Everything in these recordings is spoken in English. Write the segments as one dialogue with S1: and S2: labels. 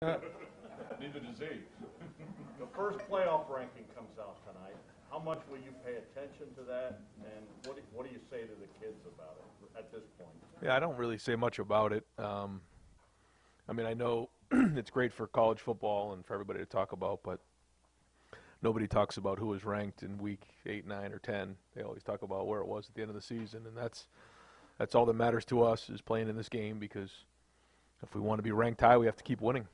S1: Neither does he.
S2: The first playoff ranking comes out tonight. How much will you pay attention to that, and what do you say to the kids about it at this point?
S3: Yeah, I don't really say much about it. I mean, I know it's great for college football and for everybody to talk about, but nobody talks about who was ranked in week 8, 9, or 10. They always talk about where it was at the end of the season, and that's all that matters to us is playing in this game because if we want to be ranked high, we have to keep winning.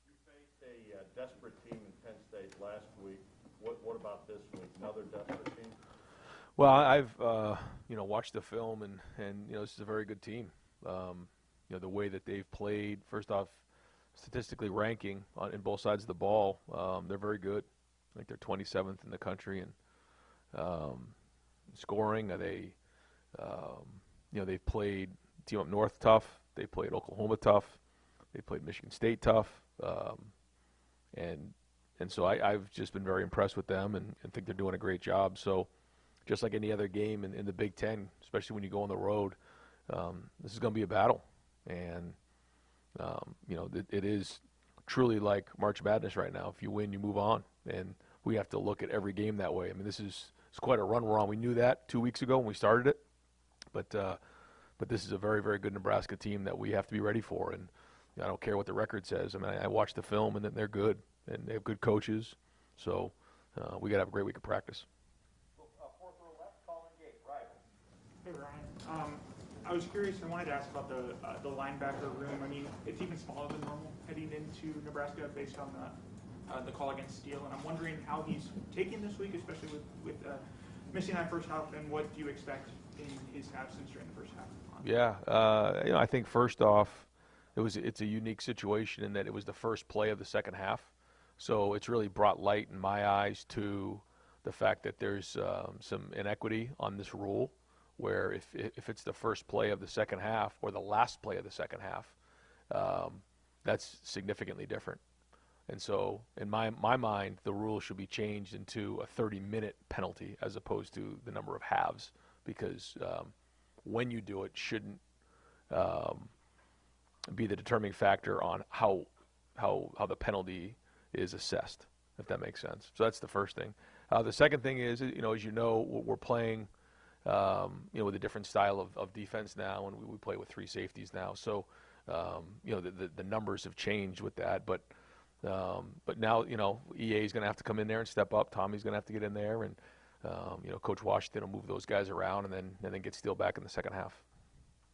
S2: You faced a desperate team in Penn State last week. What about this week? Another desperate team?
S3: Well, I've watched the film, and this is a very good team. The way that they've played, first off, statistically ranking in both sides of the ball, they're very good. I think they're 27th in the country, and scoring, they've played team up north tough. They played Oklahoma tough. They played Michigan State tough, and so I've just been very impressed with them and think they're doing a great job. So just like any other game in the Big Ten, especially when you go on the road, this is going to be a battle. And, it is truly like March Madness right now. If you win, you move on. And we have to look at every game that way. I mean, it's quite a run we're on. We knew that 2 weeks ago when we started it. But this is a very, very good Nebraska team that we have to be ready for. And I don't care what the record says. I mean, I watched the film, and they're good. And they have good coaches. So we got to have a great week of practice.
S4: Fourth row left, Colin Gate, right. Hey, Ryan. I was curious. I wanted to ask about the linebacker room. I mean, it's even smaller than normal heading into Nebraska based on the call against Steele, and I'm wondering how he's taking this week, especially with missing that first half, and what do you expect in his absence during the first half?
S3: Yeah, I think first off, it's a unique situation in that it was the first play of the second half, so it's really brought light in my eyes to the fact that there's some inequity on this rule, where if it's the first play of the second half or the last play of the second half, that's significantly different. And so in my mind, the rule should be changed into a 30-minute penalty as opposed to the number of halves, because when you do it shouldn't be the determining factor on how the penalty is assessed, if that makes sense. So that's the first thing. The second thing is, as you know, we're playing with a different style of defense now, and we play with 3 safeties now. So, the numbers have changed with that. But now, EA is going to have to come in there and step up. Tommy's going to have to get in there, and Coach Washington will move those guys around, and then get Steele back in the second half.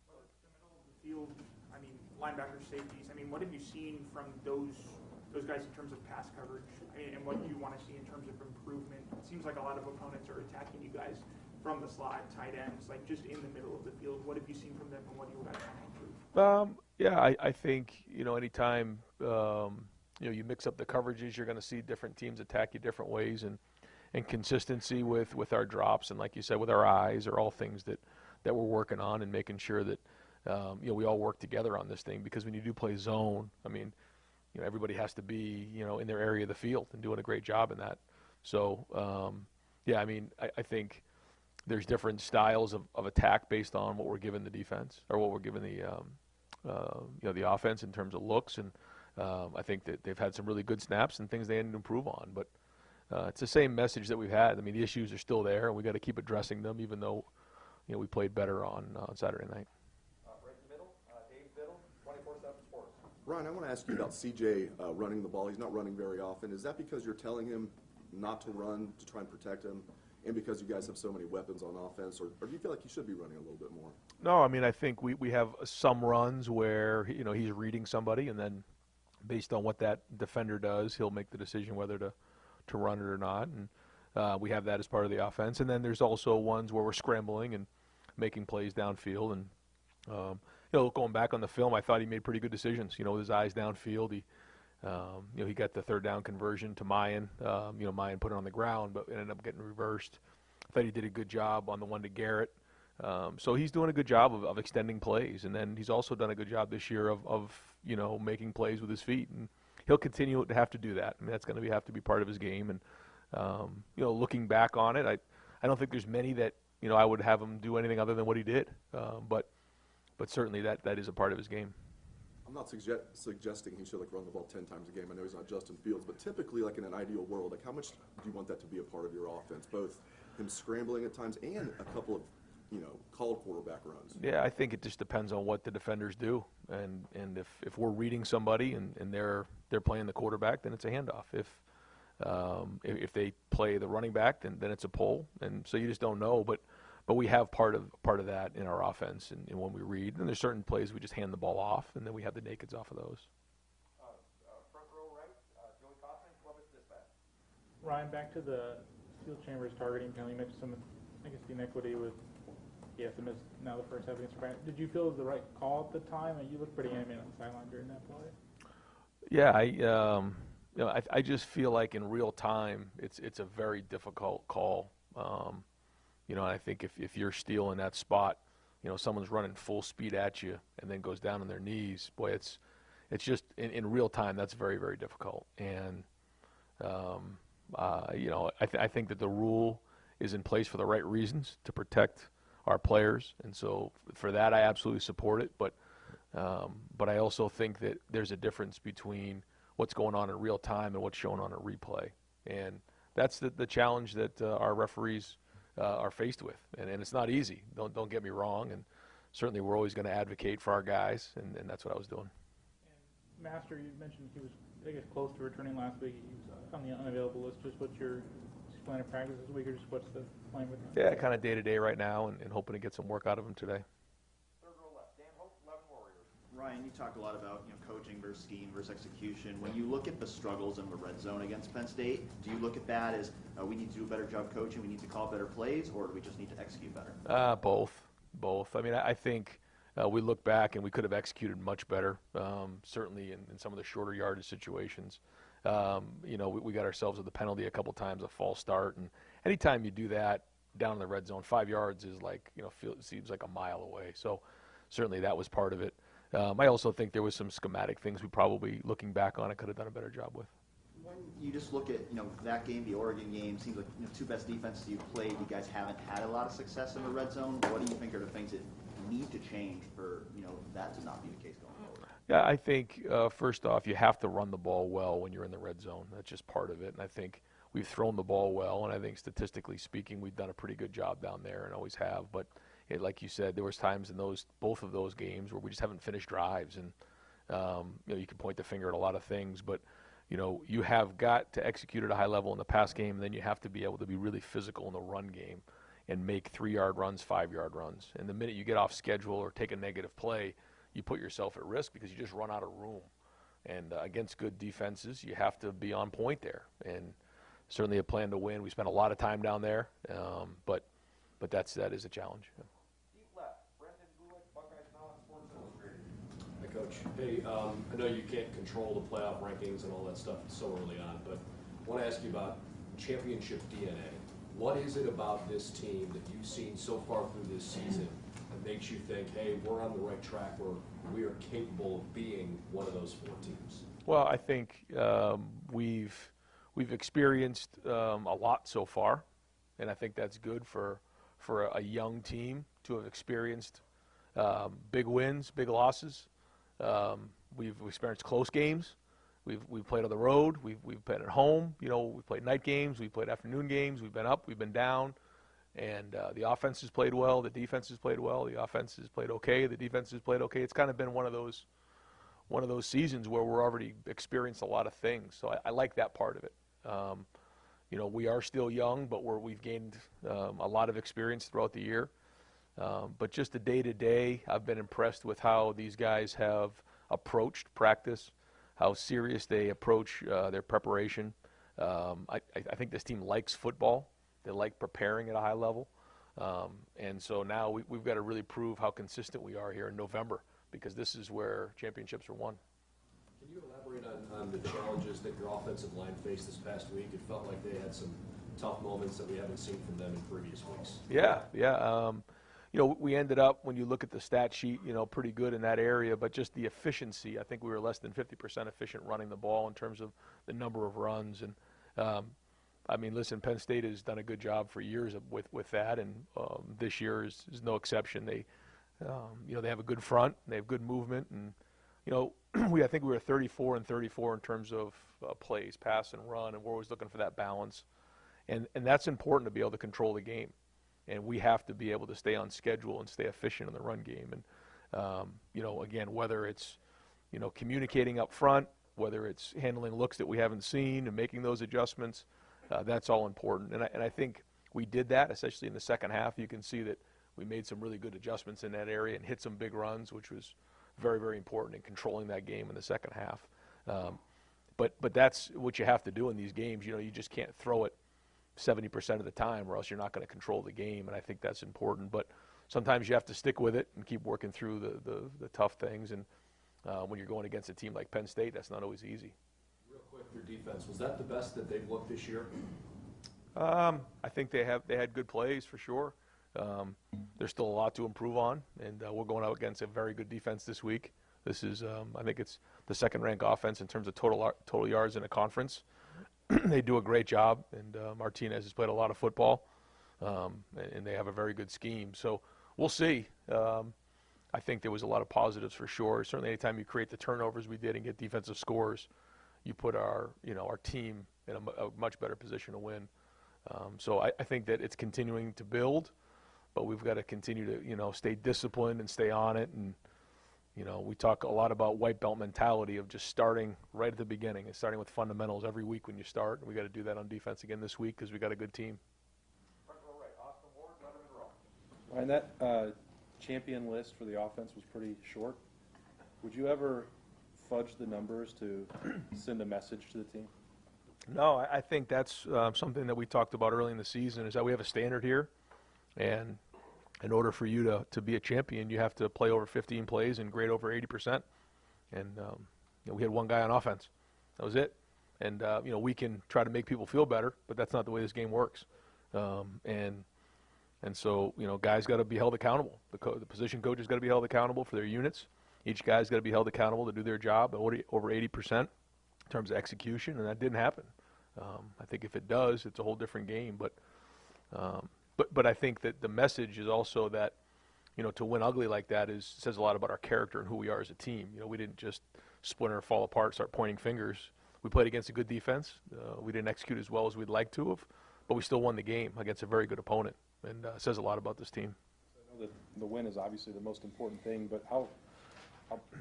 S4: Well, the middle of the field, I mean, linebackers, safeties. I mean, what have you seen from those guys in terms of pass coverage, and what do you want to see in terms of improvement? It seems like a lot of opponents are attacking you guys from the slot, tight ends, like just in the middle of the field. What have you seen from them, and what do you guys want to improve?
S3: I think anytime you mix up the coverages, you're going to see different teams attack you different ways, and consistency with our drops and, like you said, with our eyes are all things that we're working on and making sure that we all work together on this thing, because when you do play zone, I mean, everybody has to be in their area of the field and doing a great job in that. So I think there's different styles of attack based on what we're giving the defense or what we're giving the offense in terms of looks, and I think that they've had some really good snaps and things they need to improve on. But it's the same message that we've had. I mean, the issues are still there, and we got to keep addressing them, even though we played better on Saturday night.
S5: Right in the middle, Dave Biddle, 24/7 Sports.
S6: Ryan, I want to ask you about CJ running the ball. He's not running very often. Is that because you're telling him not to run to try and protect him, and because you guys have so many weapons on offense, or do you feel like he should be running a little bit more?
S3: No, I mean, I think we have some runs where he's reading somebody, and then based on what that defender does, he'll make the decision whether to run it or not, and we have that as part of the offense. And then there's also ones where we're scrambling and making plays downfield, and going back on the film, I thought he made pretty good decisions. With his eyes downfield, he got the third down conversion to Mayan. Mayan put it on the ground, but it ended up getting reversed. I thought he did a good job on the one to Garrett. So he's doing a good job of extending plays, and then he's also done a good job this year of making plays with his feet, and he'll continue to have to do that. I mean, that's going to have to be part of his game. And looking back on it, I don't think there's many that I would have him do anything other than what he did. But certainly that is a part of his game.
S6: I'm I'm not suggesting he should like run the ball 10 times a game. I know he's not Justin Fields, but typically, like in an ideal world, like how much do you want that to be a part of your offense? Both him scrambling at times and a couple of, called quarterback runs.
S3: Yeah, I think it just depends on what the defenders do, and if we're reading somebody and they're playing the quarterback, then it's a handoff. If they play the running back, then it's a pull, and so you just don't know. But we have part of that in our offense, and when we read, and there's certain plays we just hand the ball off, and then we have the nakeds off of those.
S5: Front row right, Joey Kaufman, Columbus Dispatch.
S1: Ryan, back to the Steel Chambers targeting penalty. You mentioned some, I guess, the inequity with to miss now the first half against Brandon. Did you feel it was the right call at the time? And you looked pretty animated on the sideline during that play.
S3: Yeah, I just feel like in real time it's a very difficult call. I think if you're stealing that spot, someone's running full speed at you and then goes down on their knees. Boy, it's just in real time that's very, very difficult. And I think that the rule is in place for the right reasons to protect our players, and so for that I absolutely support it. But I also think that there's a difference between what's going on in real time and what's shown on a replay, and that's the challenge that our referees are faced with, and it's not easy. Don't get me wrong, and certainly we're always going to advocate for our guys, and that's what I was doing.
S1: And Master, you mentioned he was, I guess, close to returning last week. He was on the unavailable list. Just what's your plan of practice this week, or just what's the plan with him?
S3: Yeah, kind of day-to-day right now, and hoping to get some work out of him today.
S5: Third row left, Dan Hope, 11 Warriors.
S7: Ryan, you talked a lot about coaching versus scheme versus execution. When you look at the struggles in the red zone against Penn State, do you look at that as we need to do a better job coaching, we need to call better plays, or do we just need to execute better?
S3: Both. I mean, I think we look back and we could have executed much better, certainly in some of the shorter yardage situations. We got ourselves with the penalty a couple times, a false start, and anytime you do that down in the red zone, 5 yards is like, seems like a mile away. So certainly that was part of it. I also think there was some schematic things we probably, looking back on it, could have done a better job with.
S7: When you just look at that game, the Oregon game, seems like two best defenses you've played. You guys haven't had a lot of success in the red zone. What do you think are the things that need to change for that to not be the case going forward?
S3: Yeah, I think first off, you have to run the ball well when you're in the red zone. That's just part of it, and I think we've thrown the ball well, and I think statistically speaking, we've done a pretty good job down there and always have. But like you said, there was times in both of those games where we just haven't finished drives, and you can point the finger at a lot of things, but you have got to execute at a high level in the pass game, and then you have to be able to be really physical in the run game and make 3-yard runs, 5-yard runs. And the minute you get off schedule or take a negative play, you put yourself at risk because you just run out of room. And against good defenses, you have to be on point there. And certainly a plan to win. We spent a lot of time down there, but that is a challenge.
S5: Deep left, Brendan Gulick, Buckeyes Now on Sports Illustrated.
S8: Hi, Coach. Hey, I know you can't control the playoff rankings and all that stuff so early on, but I want to ask you about championship DNA. What is it about this team that you've seen so far through this season that makes you think, hey, we're on the right track, where we are capable of being one of those 4 teams?
S3: Well, I think we've experienced a lot so far, and I think that's good for a young team to have experienced big wins, big losses. We've experienced close games. We've played on the road. We've played at home. We've played night games. We've played afternoon games. We've been up. We've been down. And the offense has played well. The defense has played well. The offense has played okay. The defense has played okay. It's kind of been one of those seasons where we're already experienced a lot of things. So I like that part of it. We are still young, but we've gained a lot of experience throughout the year. But just the day-to-day, I've been impressed with how these guys have approached practice, how serious they approach their preparation. I think this team likes football. They like preparing at a high level. And so now we've got to really prove how consistent we are here in November, because this is where championships are won.
S8: Can you elaborate on the challenges that your offensive line faced this past week? It felt like they had some tough moments that we haven't seen from them in previous weeks.
S3: Yeah. We ended up, when you look at the stat sheet, pretty good in that area, but just the efficiency, I think we were less than 50% efficient running the ball in terms of the number of runs. And listen, Penn State has done a good job for years with that, and this year is no exception. They have a good front, they have good movement, and I think we were 34 and 34 in terms of plays, pass and run, and we're always looking for that balance. And that's important to be able to control the game. And we have to be able to stay on schedule and stay efficient in the run game. And, again, whether it's, communicating up front, whether it's handling looks that we haven't seen and making those adjustments, that's all important. And I think we did that, especially in the second half. You can see that we made some really good adjustments in that area and hit some big runs, which was very, very important in controlling that game in the second half. But that's what you have to do in these games. You just can't throw it 70% of the time, or else you're not going to control the game, and I think that's important. But sometimes you have to stick with it and keep working through the tough things. And when you're going against a team like Penn State, that's not always easy.
S8: Real quick, your defense, was that the best that they've looked this year?
S3: I think they had good plays for sure. There's still a lot to improve on, and we're going out against a very good defense this week. This is, I think it's the second-ranked offense in terms of total yards in a conference. They do a great job, and Martinez has played a lot of football, and they have a very good scheme. So we'll see. I think there was a lot of positives for sure. Certainly, anytime you create the turnovers we did and get defensive scores, you put our team in a much better position to win. So I think that it's continuing to build, but we've got to continue to stay disciplined and stay on it. And we talk a lot about white belt mentality of just starting right at the beginning and starting with fundamentals every week when you start. And we got to do that on defense again this week because we got a good team.
S9: And that champion list for the offense was pretty short. Would you ever fudge the numbers to send a message to the team?
S3: No, I think that's something that we talked about early in the season is that we have a standard here. And in order for you to be a champion, you have to play over 15 plays and grade over 80%. And we had one guy on offense. That was it. And we can try to make people feel better, but that's not the way this game works. And so guys got to be held accountable. The position coaches got to be held accountable for their units. Each guy's got to be held accountable to do their job over 80% in terms of execution, and that didn't happen. I think if it does, it's a whole different game. But I think that the message is also that, to win ugly like that says a lot about our character and who we are as a team. We didn't just splinter, fall apart, start pointing fingers. We played against a good defense. We didn't execute as well as we'd like to have, but we still won the game against a very good opponent, and it says a lot about this team.
S9: I know that the win is obviously the most important thing, but how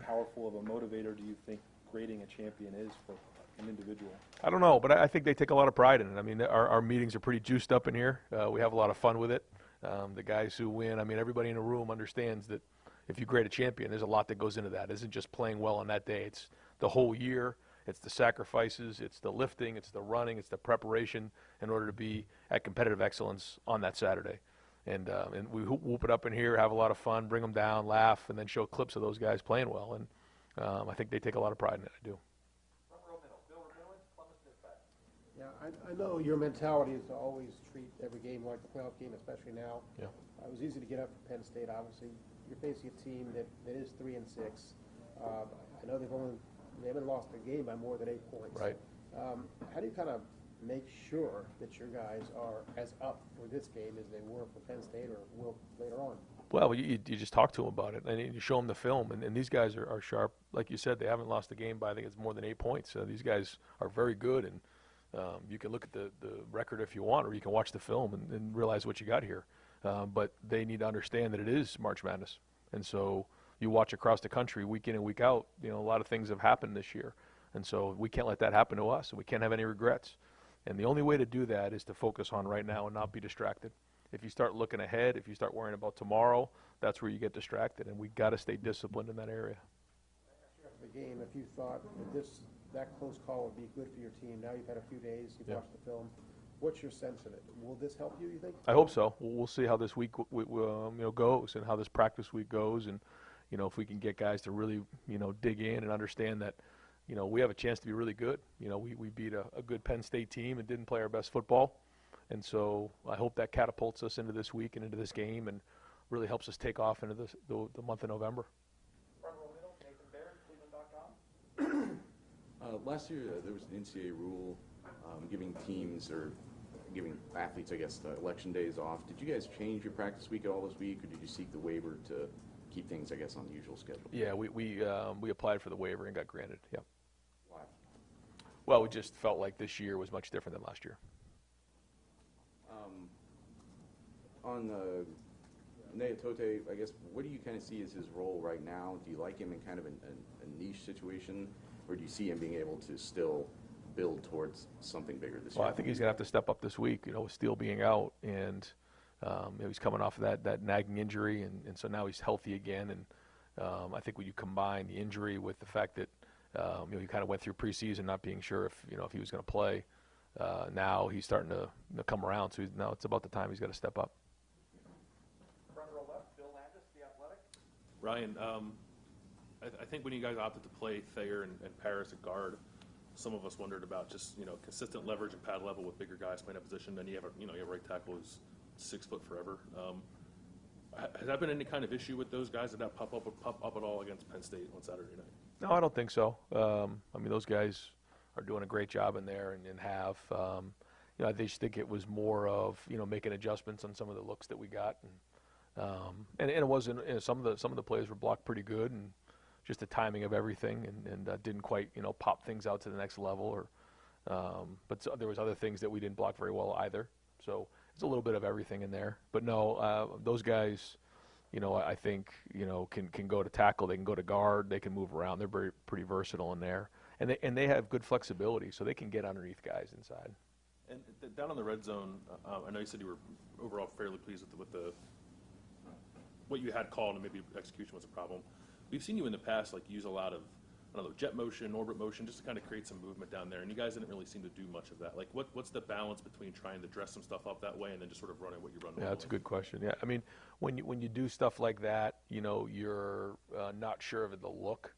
S9: powerful of a motivator do you think grading a champion is for an individual?
S3: I don't know, but I think they take a lot of pride in it. I mean, our meetings are pretty juiced up in here. We have a lot of fun with it. The guys who win, everybody in the room understands that if you grade a champion, there's a lot that goes into that. It isn't just playing well on that day. It's the whole year. It's the sacrifices. It's the lifting. It's the running. It's the preparation in order to be at competitive excellence on that Saturday. And we whoop it up in here, have a lot of fun, bring them down, laugh, and then show clips of those guys playing well. And I think they take a lot of pride in it. I do.
S10: Yeah, I know your mentality is to always treat every game like a playoff game, especially now.
S3: Yeah.
S10: It was easy to get up for Penn State, obviously. You're facing a team that is 3-6. I know they haven't lost a game by more than 8 points.
S3: Right.
S10: How do you kind of make sure that your guys are as up for this game as they were for Penn State or will later on?
S3: Well, you just talk to them about it, and you show them the film, and these guys are sharp. Like you said, they haven't lost a game by, I think it's more than 8 points. So these guys are very good, and you can look at the record if you want, or you can watch the film and realize what you got here. But they need to understand that it is March Madness. And so you watch across the country week in and week out, a lot of things have happened this year. And so we can't let that happen to us, and we can't have any regrets. And the only way to do that is to focus on right now and not be distracted. If you start looking ahead, if you start worrying about tomorrow, that's where you get distracted, and we got to stay disciplined in that area.
S10: After the game, if you thought that that close call would be good for your team, now you've had a few days, you've watched the film. What's your sense of it? Will this help you think?
S3: I hope so. We'll see how this week goes and how this practice week goes, and if we can get guys to really dig in and understand that we have a chance to be really good. We beat a good Penn State team and didn't play our best football, and so I hope that catapults us into this week and into this game and really helps us take off into the month of November.
S11: Last year, there was an NCAA rule giving teams or giving athletes, I guess, election days off. Did you guys change your practice week at all this week, or did you seek the waiver to keep things, I guess, on the usual schedule?
S3: Yeah, we applied for the waiver and got granted. Yeah.
S11: Why?
S3: Well, we just felt like this year was much different than last year.
S11: On Neatote, I guess, what do you kind of see as his role right now? Do you like him in kind of a niche situation, or do you see him being able to still build towards something bigger this year?
S3: Well, I think he's going to have to step up this week, with Steele being out, and he's coming off of that nagging injury, and so now he's healthy again. And I think when you combine the injury with the fact that he kind of went through preseason not being sure if he was going to play, now he's starting to come around. So now it's about the time he's got to step up.
S5: Front row left, Bill Landis, The Athletic.
S9: Ryan, I think when you guys opted to play Thayer and Paris at guard, some of us wondered about just consistent leverage and pad level with bigger guys playing that position. Then you have a right tackle who's 6 foot forever. Has that been any kind of issue with those guys? Did that pop up at all against Penn State on Saturday night?
S3: No, I don't think so. Those guys are doing a great job in there and have. I just think it was more of making adjustments on some of the looks that we got, and it wasn't. Some of the plays were blocked pretty good, and just the timing of everything, and didn't quite pop things out to the next level. But there was other things that we didn't block very well either. So it's a little bit of everything in there. But no, those guys, I think can go to tackle, they can go to guard, they can move around. They're pretty versatile in there, and they have good flexibility, so they can get underneath guys inside.
S9: And down on the red zone, I know you said you were overall fairly pleased with the what you had called, and maybe execution was a problem. We've seen you in the past use a lot of jet motion, orbit motion, just to kind of create some movement down there, and you guys didn't really seem to do much of that. What's the balance between trying to dress some stuff up that way and then just sort of running what you run?
S3: Yeah, that's a good question. Yeah, when you do stuff like that, you're not sure of the look.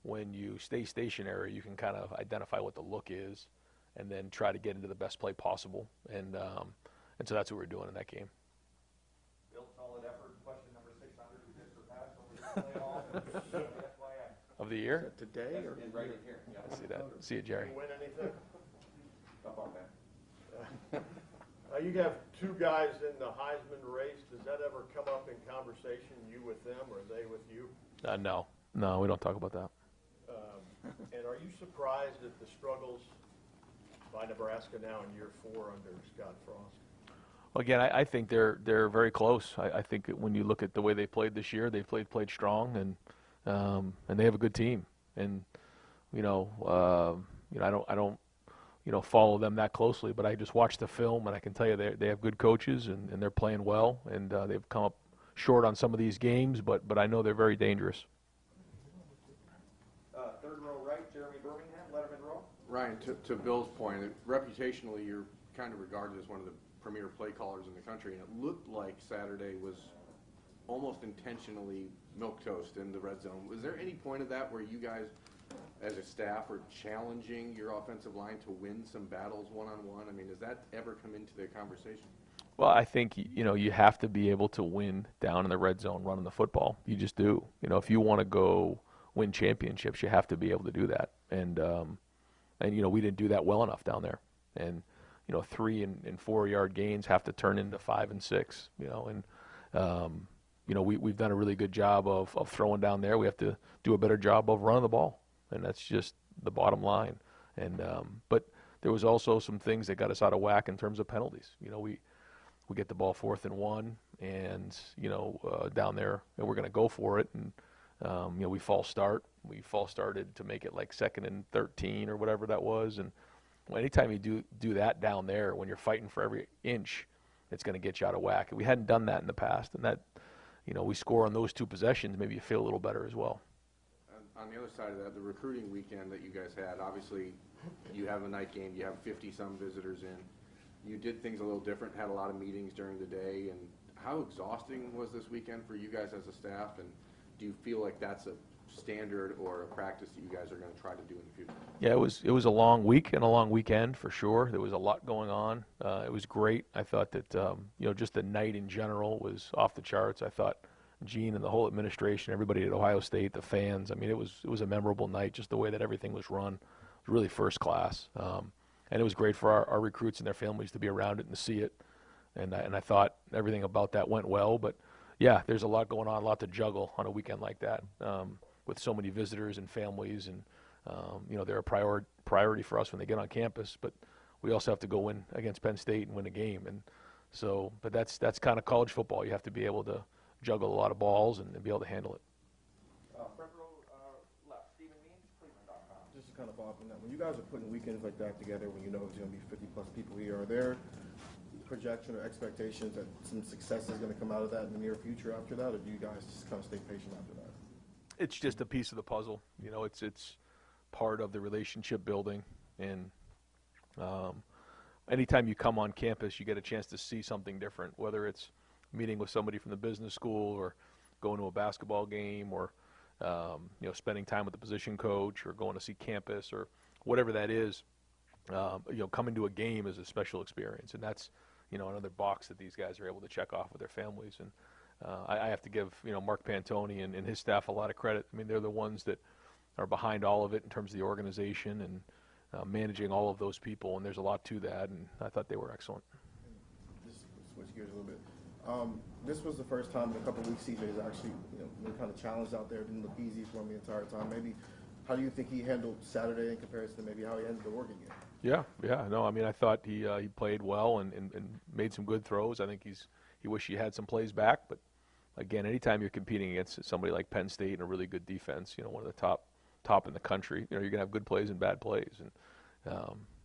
S3: When you stay stationary, you can kind of identify what the look is, and then try to get into the best play possible. And so that's what we're doing in that game.
S5: Bill, solid effort. Question number 600. We just surpassed over the playoff.
S3: Of the year?
S11: Today? Or?
S5: Right in here. Yeah.
S3: I see that. See it, Jerry.
S2: Did you win anything?
S5: Up on that.
S2: You have 2 guys in the Heisman race. Does that ever come up in conversation, you with them or they with you?
S3: No, we don't talk about that.
S2: And are you surprised at the struggles by Nebraska now in year 4 under Scott Frost?
S3: Well, again, I think they're very close. I think that when you look at the way they played this year, they played strong, and they have a good team. And I don't follow them that closely, but I just watch the film, and I can tell you they have good coaches, and they're playing well, and they've come up short on some of these games, but I know they're very dangerous.
S5: Third row right, Jeremy Birmingham, Letterman row.
S12: Ryan, to Bill's point, reputationally you're kind of regarded as one of the premier play callers in the country, and it looked like Saturday was almost intentionally milquetoast in the red zone. Was there any point of that where you guys, as a staff, are challenging your offensive line to win some battles one-on-one? Does that ever come into the conversation?
S3: Well, I think you have to be able to win down in the red zone running the football. You just do. If you want to go win championships, you have to be able to do that. And we didn't do that well enough down there. And 3 and 4 yard gains have to turn into 5 and 6. We've done a really good job of throwing down there. We have to do a better job of running the ball, and that's just the bottom line. And but there was also some things that got us out of whack in terms of penalties. We get the ball 4th and 1, and down there, and we're going to go for it, and we false start. We false started to make it like 2nd and 13 or whatever that was, and anytime you do that down there, when you're fighting for every inch, it's going to get you out of whack. We hadn't done that in the past, and that. We score on those 2 possessions, maybe you feel a little better as well.
S12: On the other side of that, the recruiting weekend that you guys had, obviously you have a night game, you have 50-some visitors in. You did things a little different, had a lot of meetings during the day, and how exhausting was this weekend for you guys as a staff, and do you feel like that's a standard or a practice that you guys are going to try to do in the future?
S3: Yeah, it was a long week and a long weekend for sure. There was a lot going on. It was great. I thought that just the night in general was off the charts. I thought Gene and the whole administration, everybody at Ohio State, the fans. It was a memorable night. Just the way that everything was run, it was really first class. And it was great for our recruits and their families to be around it and to see it. And I thought everything about that went well. But Yeah, there's a lot going on, a lot to juggle on a weekend like that, with so many visitors and families, and they're a priority for us when they get on campus. But we also have to go in against Penn State and win a game, and so. But that's kind of college football. You have to be able to juggle a lot of balls and be able to handle it.
S5: Front row left, Stephen Means, Cleveland.com.
S13: Just to kind of follow up on that, when you guys are putting weekends like that together, when you know there's going to be 50-plus people here, are there projection or expectations that some success is going to come out of that in the near future after that, or do you guys just kind of stay patient after that?
S3: It's just a piece of the puzzle. It's part of the relationship building, and anytime you come on campus, you get a chance to see something different, whether it's meeting with somebody from the business school or going to a basketball game or spending time with the position coach or going to see campus or whatever that is. Coming to a game is a special experience, and that's another box that these guys are able to check off with their families. And I have to give Mark Pantoni and his staff a lot of credit. I mean, they're the ones that are behind all of it in terms of the organization and managing all of those people, and there's a lot to that, and I thought they were excellent.
S13: Just switch gears a little bit. This was the first time in a couple of weeks CJ's actually been kind of challenged out there. It didn't look easy for him the entire time. Maybe how do you think he handled Saturday in comparison to maybe how he handled the Oregon game?
S3: Yeah. No, I mean, I thought he played well and made some good throws. I think he wished he had some plays back, but again, anytime you're competing against somebody like Penn State and a really good defense, one of the top in the country, you're gonna have good plays and bad plays, and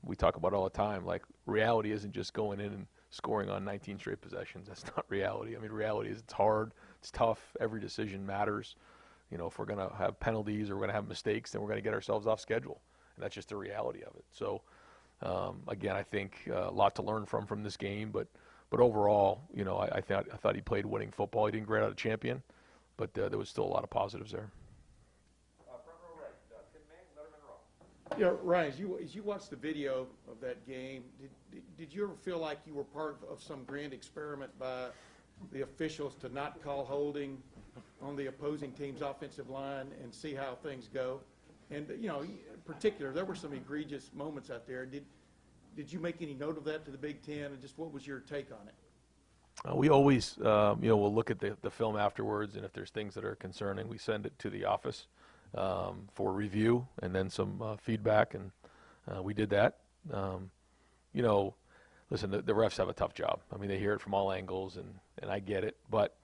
S3: we talk about it all the time. Like, reality isn't just going in and scoring on 19 straight possessions. That's not reality. I mean, reality is it's hard, it's tough. Every decision matters. If we're gonna have penalties or we're gonna have mistakes, then we're gonna get ourselves off schedule, and that's just the reality of it. So. Again, I think a lot to learn from this game, but overall, I thought he played winning football. He didn't grade out a champion, but there was still a lot of positives there.
S5: Front row right, Tim May, Letterman Row.
S14: Yeah, Ryan, as you watched the video of that game, did you ever feel like you were part of some grand experiment by the officials to not call holding on the opposing team's offensive line and see how things go? And, in particular, there were some egregious moments out there. Did you make any note of that to the Big Ten, and just what was your take on it?
S3: We always, we'll look at the film afterwards, and if there's things that are concerning, we send it to the office for review and then some feedback, and we did that. Listen, the refs have a tough job. I mean, they hear it from all angles, and I get it, but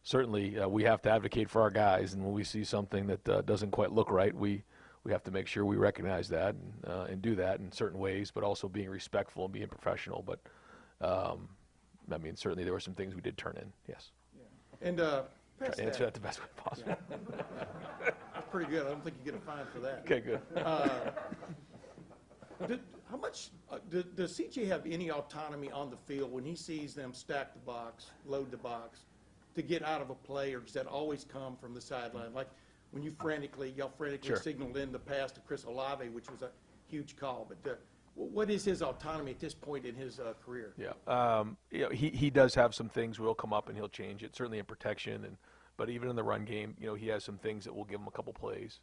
S3: certainly we have to advocate for our guys, and when we see something that doesn't quite look right, we have to make sure we recognize that and do that in certain ways, but also being respectful and being professional. But, I mean, certainly there were some things we did turn in, yes.
S14: Yeah. And
S3: answer that the best way possible.
S14: Yeah. That's pretty good. I don't think you get a fine for that.
S3: Okay, good.
S14: How much does CJ have any autonomy on the field when he sees them stack the box, load the box, to get out of a play, or does that always come from the sideline? Like, when y'all frantically
S3: Sure.
S14: signaled in the pass to Chris Olave, which was a huge call. But what is his autonomy at this point in his career?
S3: Yeah, he does have some things will come up and he'll change it. Certainly in protection, but even in the run game, he has some things that will give him a couple plays,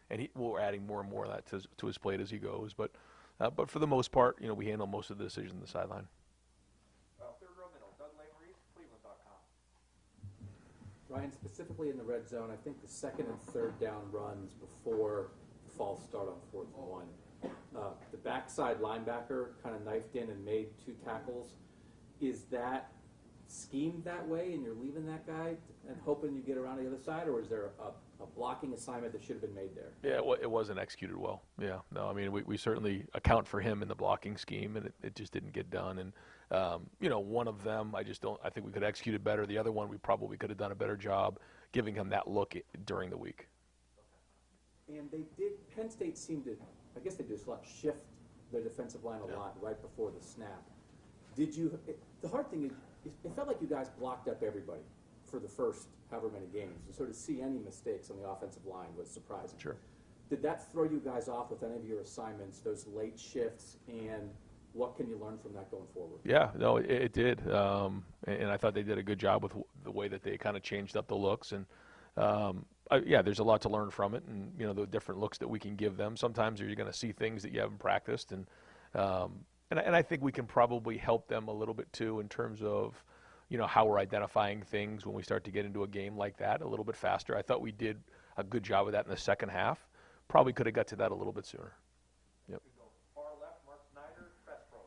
S3: and we're adding more and more of that to his plate as he goes. But for the most part, we handle most of the decisions on the sideline.
S5: Third row middle, Doug Lavery, Cleveland.com.
S15: Ryan, specifically in the red zone, I think the second and third down runs before the false start on 4th and 1. The backside linebacker kind of knifed in and made 2 tackles. Is that schemed that way and you're leaving that guy and hoping you get around the other side, or is there a blocking assignment that should have been made there?
S3: Yeah, it wasn't executed well. Yeah, no, I mean, we certainly account for him in the blocking scheme, and it just didn't get done. And, one of them, I think we could have executed better. The other one, we probably could have done a better job giving him that look during the week.
S15: And Penn State seemed to, I guess they just shift their defensive line a lot right before the snap. The hard thing is, it felt like you guys blocked up everybody for the first however many games. To sort of see any mistakes on the offensive line was surprising.
S3: Sure.
S15: Did that throw you guys off with any of your assignments, those late shifts, and what can you learn from that going forward? Yeah, no,
S3: it did. And I thought they did a good job with the way that they kind of changed up the looks. And, there's a lot to learn from it, and, the different looks that we can give them. Sometimes you're going to see things that you haven't practiced. And I think we can probably help them a little bit, too, in terms of, how we're identifying things when we start to get into a game like that a little bit faster. I thought we did a good job of that in the second half. Probably could have got to that a little bit sooner. Yep.
S5: Far left, Mark Snyder, Best Pros.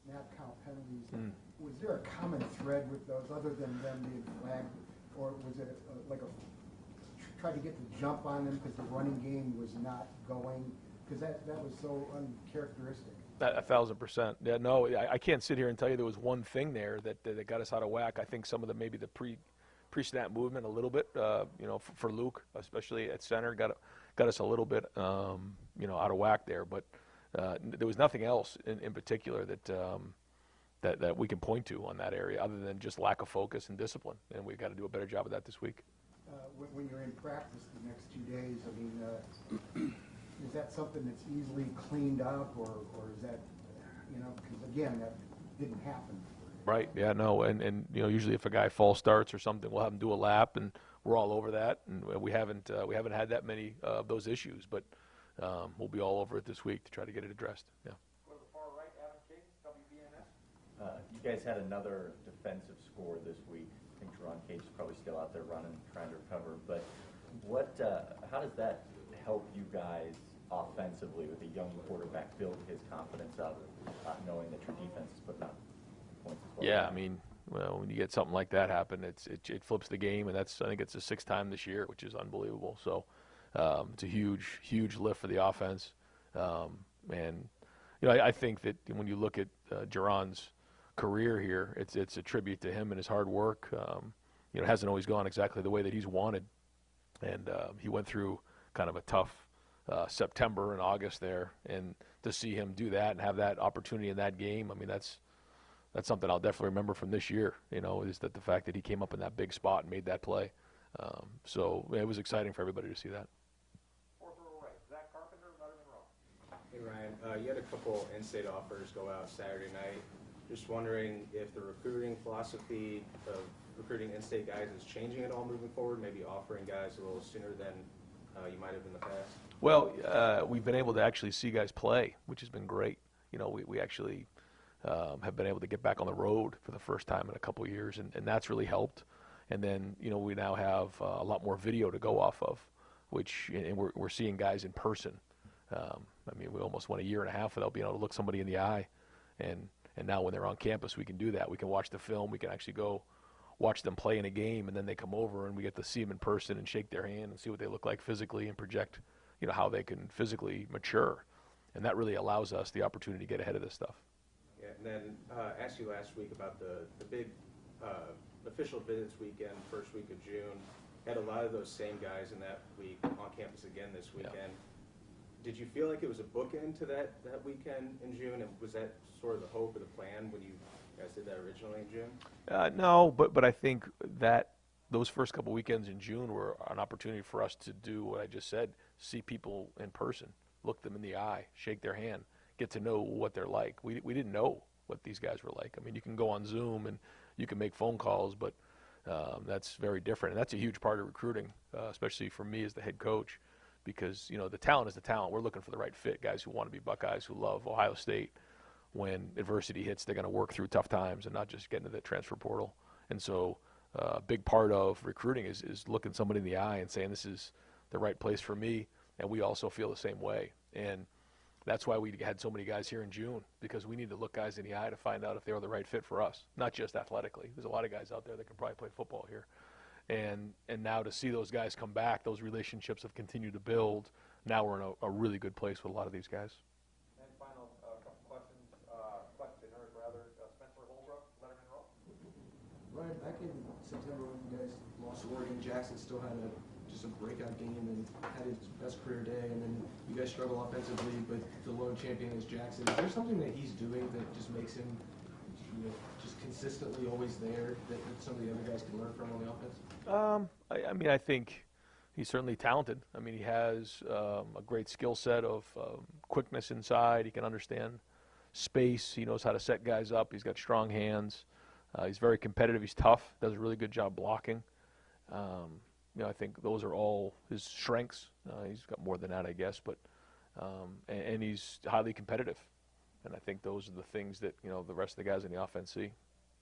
S16: Snap count penalties. Was there a common thread with those other than them being flagged, or was it like a try to get the jump on them because the running game was not going? Because that was so uncharacteristic.
S3: 1,000%. Yeah, no, I can't sit here and tell you there was one thing there that got us out of whack. I think some of maybe the pre-snap movement a little bit, for Luke, especially at center, got us a little bit, out of whack there. But there was nothing else in particular that we can point to on that area other than just lack of focus and discipline. And we've got to do a better job of that this week.
S16: When you're in practice the next 2 days, I mean, is that something that's easily cleaned up, or is that, because again, that didn't happen.
S3: Right. Yeah. No. And usually if a guy false starts or something, we'll have him do a lap, and we're all over that. And we haven't had that many of those issues, but we'll be all over it this week to try to get it addressed. Yeah.
S5: Go to the far right, Adam King, WBNS.
S17: You guys had another defensive score this week. I think Jerron Cage is probably still out there running, trying to recover. But how does that help you guys offensively with a young quarterback build his confidence up, knowing that your defense is putting up points as well?
S3: Yeah, I mean, well, when you get something like that happen, it flips the game, and I think it's the 6th time this year, which is unbelievable. So it's a huge lift for the offense. And I think that when you look at Jerron's career here, it's a tribute to him and his hard work. It hasn't always gone exactly the way that he's wanted, and he went through kind of a tough September and August there, and to see him do that and have that opportunity in that game, I mean, that's something I'll definitely remember from this year, is that the fact that he came up in that big spot and made that play. So it was exciting for everybody to see that.
S5: Fourth row right, Zach Carpenter, Letterman Row.
S18: Hey Ryan, you had a couple in-state offers go out Saturday night. Just wondering if the recruiting philosophy of recruiting in-state guys is changing at all moving forward, maybe offering guys a little sooner than you might have in the past?
S3: Well, we've been able to actually see guys play, which has been great. We actually have been able to get back on the road for the first time in a couple of years, and that's really helped. And then, we now have a lot more video to go off of, and we're seeing guys in person. I mean, we almost went a year and a half without being able to look somebody in the eye, and now when they're on campus, we can do that. We can watch the film. We can actually go watch them play in a game, and then they come over and we get to see them in person and shake their hand and see what they look like physically and project, how they can physically mature. And that really allows us the opportunity to get ahead of this stuff.
S18: Yeah, and then asked you last week about the big official visits weekend, first week of June. Had a lot of those same guys in that week on campus again this weekend. Yeah. Did you feel like it was a bookend to that weekend in June, and was that sort of the hope or the plan when you guys did that originally in June?
S3: No, but I think that those first couple weekends in June were an opportunity for us to do what I just said, see people in person, look them in the eye, shake their hand, get to know what they're like. We didn't know what these guys were like. I mean, you can go on Zoom and you can make phone calls, but that's very different. And that's a huge part of recruiting, especially for me as the head coach, because, the talent is the talent. We're looking for the right fit, guys who want to be Buckeyes, who love Ohio State. When adversity hits, they're going to work through tough times and not just get into the transfer portal. And so a big part of recruiting is looking somebody in the eye and saying, this is the right place for me, and we also feel the same way. And that's why we had so many guys here in June, because we need to look guys in the eye to find out if they are the right fit for us, not just athletically. There's a lot of guys out there that can probably play football here. And now to see those guys come back, those relationships have continued to build. Now we're in a really good place with a lot of these guys.
S5: And final couple questioners rather, Spencer Holbrook, Letterman Row.
S19: Ryan, back in September when you guys lost to Oregon, Jackson still had just a breakout game and had his best career day, and then you guys struggle offensively, but the lone champion is Jackson. Is there something that he's doing that just makes him just consistently always there that some of the other guys can learn from on the offense?
S3: I mean, I think he's certainly talented. I mean, he has a great skill set of quickness inside. He can understand space. He knows how to set guys up. He's got strong hands. He's very competitive. He's tough. Does a really good job blocking. I think those are all his strengths. He's got more than that, I guess, but and he's highly competitive. And I think those are the things that, you know, the rest of the guys in the offense see.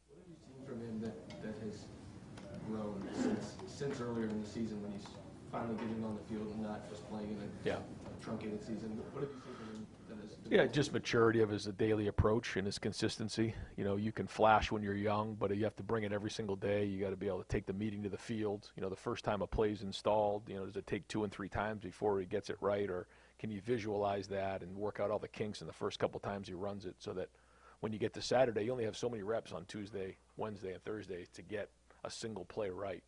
S19: What have you seen from him that has grown since earlier in the season when he's finally getting on the field and not just playing in a truncated season? What have you seen from him that has
S3: Yeah, just maturity of his daily approach and his consistency. You know, you can flash when you're young, but you have to bring it every single day. You got to be able to take the meeting to the field. You know, the first time a play's installed, you know, does it take 2 and 3 times before he gets it right, or can you visualize that and work out all the kinks in the first couple times he runs it, so that when you get to Saturday, you only have so many reps on Tuesday, Wednesday, and Thursday to get a single play right.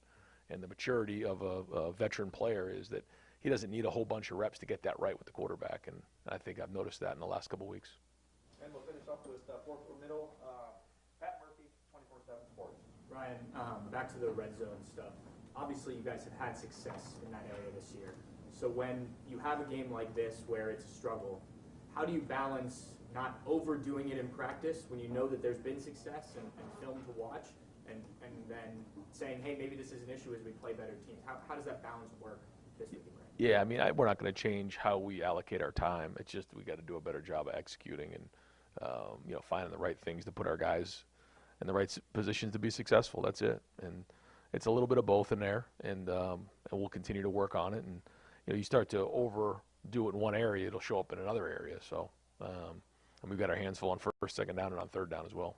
S3: And the maturity of a veteran player is that he doesn't need a whole bunch of reps to get that right with the quarterback, and I think I've noticed that in the last couple of weeks.
S5: And we'll finish up with fourth or middle. Pat Murphy, 24/7 Sports.
S20: Ryan, back to the red zone stuff. Obviously, you guys have had success in that area this year. So when you have a game like this where it's a struggle, how do you balance not overdoing it in practice when you know that there's been success and film to watch, and then saying, hey, maybe this is an issue as we play better teams? How does that balance work this week?
S3: Yeah, I mean, we're not going to change how we allocate our time. It's just we got to do a better job of executing and you know, finding the right things to put our guys in the right positions to be successful. That's it. And it's a little bit of both in there, and we'll continue to work on it. And you know, you start to overdo it in one area, it'll show up in another area. So and we've got our hands full on first, second down, and on third down as well.